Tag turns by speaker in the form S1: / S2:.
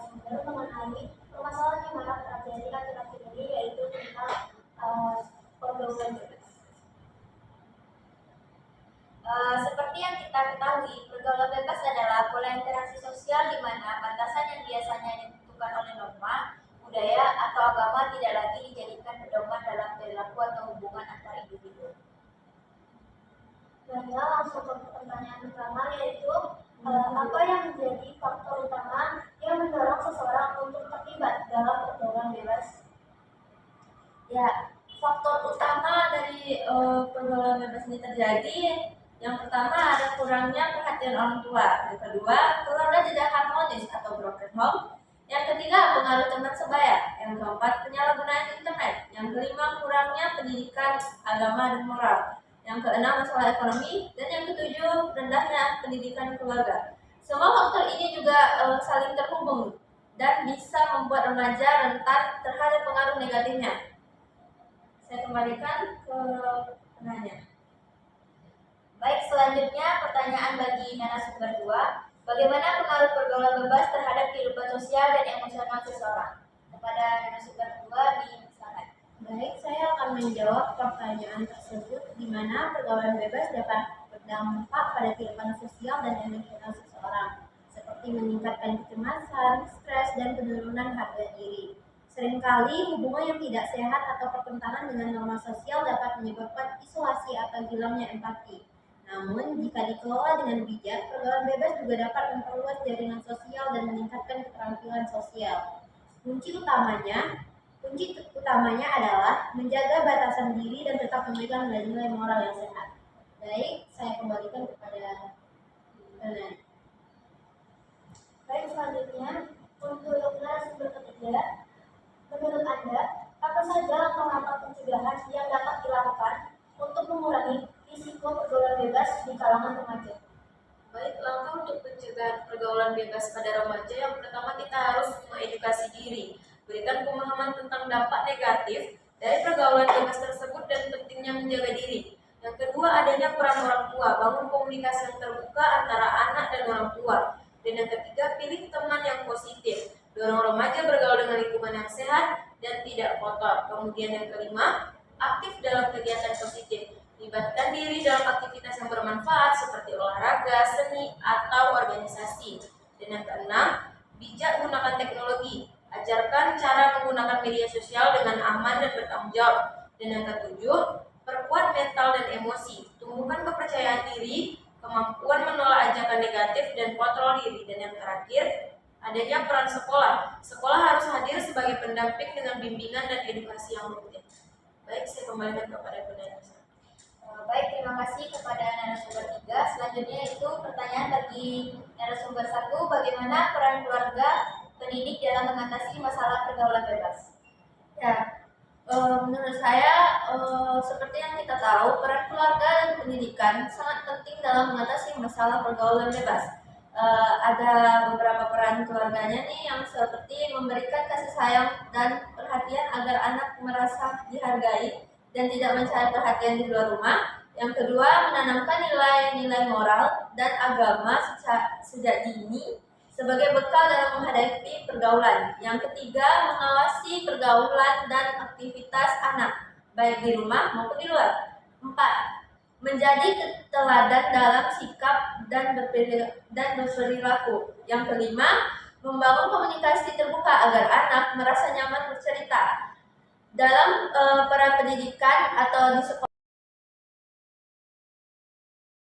S1: narasumber mengenai permasalahan yang marak terjadi akhir-akhir ini, yaitu tentang pergaulan bebas. Seperti yang kita ketahui, pergaulan bebas adalah pola interaksi sosial di mana batasan yang biasanya ditentukan oleh norma, budaya, atau agama tidak lagi dijadikan pedoman dalam perilaku atau hubungan antar individu.
S2: Saya langsung ke pertanyaan pertama, yaitu apa yang menjadi faktor utama yang mendorong seseorang untuk terlibat dalam pergaulan bebas?
S3: Ya, faktor utama dari pergaulan bebas ini terjadi, yang pertama ada kurangnya perhatian orang tua, yang kedua keluarga tidak harmonis atau broken home, yang ketiga pengaruh teman sebaya, yang keempat penyalahgunaan internet, yang kelima kurangnya pendidikan agama dan moral, yang keenam masalah ekonomi, dan yang ketujuh rendahnya pendidikan keluarga. Semua faktor ini juga saling terhubung dan bisa membuat remaja rentan terhadap pengaruh negatifnya. Saya kembalikan ke penanya.
S1: Baik, selanjutnya pertanyaan bagi narasumber 2. Bagaimana pengaruh pergaulan bebas terhadap kehidupan sosial dan emosional seseorang? Kepada narasumber 2 disilakan.
S2: Baik, saya akan menjawab pertanyaan tersebut, di mana pergaulan bebas dapat berdampak pada kehidupan sosial dan emosional seseorang, seperti meningkatkan kecemasan, stres, dan penurunan harga diri. Seringkali hubungan yang tidak sehat atau pertentangan dengan norma sosial dapat menyebabkan isolasi atau hilangnya empati. Namun, jika dikelola dengan bijak, pergaulan bebas juga dapat memperluas jaringan sosial dan meningkatkan keterampilan sosial. Kunci utamanya adalah menjaga batasan diri dan tetap memegang nilai-nilai moral yang sehat. Baik, saya kembalikan kepada Nana.
S1: Baik, selanjutnya untuk narasumber ketiga, menurut Anda, apa saja langkah-langkah pencegahan yang dapat dilakukan untuk mengurangi risiko pergaulan bebas di kalangan remaja?
S3: Baik, langkah untuk pencegahan pergaulan bebas pada remaja, yang pertama kita harus mengedukasi diri, berikan pemahaman tentang dampak negatif dari pergaulan bebas tersebut dan pentingnya menjaga diri. Yang kedua, adanya peran orang tua, bangun komunikasi yang terbuka antara anak dan orang tua. Dan yang ketiga, pilih teman yang positif, dorong remaja bergaul dengan lingkungan yang sehat dan tidak kotor. Kemudian yang kelima, aktif dalam kegiatan positif, libatkan diri dalam aktivitas yang bermanfaat seperti olahraga, seni, atau organisasi. Dan yang keenam, bijak gunakan teknologi, ajarkan cara menggunakan media sosial dengan aman dan bertanggung jawab. Dan yang ketujuh, perkuat mental dan emosi, tumbuhkan kepercayaan diri, kemampuan menolak ajakan negatif, dan kontrol diri. Dan yang terakhir, adanya peran sekolah. Sekolah harus hadir sebagai pendamping dengan bimbingan dan edukasi yang rutin. Baik, saya kembalikan kepada penanya.
S1: Baik, terima kasih kepada narasumber 3. Selanjutnya itu pertanyaan bagi narasumber 1. Bagaimana peran keluarga pendidik dalam mengatasi masalah pergaulan bebas?
S3: Ya, menurut saya seperti yang kita tahu, peran keluarga dan pendidikan sangat penting dalam mengatasi masalah pergaulan bebas. Ada beberapa peran keluarganya nih, yang seperti memberikan kasih sayang dan perhatian agar anak merasa dihargai dan tidak mencari perhatian di luar rumah. Yang kedua, menanamkan nilai-nilai moral dan agama sejak dini sebagai bekal dalam menghadapi pergaulan. Yang ketiga, mengawasi pergaulan dan aktivitas anak, baik di rumah maupun di luar. 4. Menjadi teladan dalam sikap dan berperilaku. Yang kelima, membangun komunikasi terbuka agar anak merasa nyaman bercerita. Dalam peran pendidikan atau di sekolah,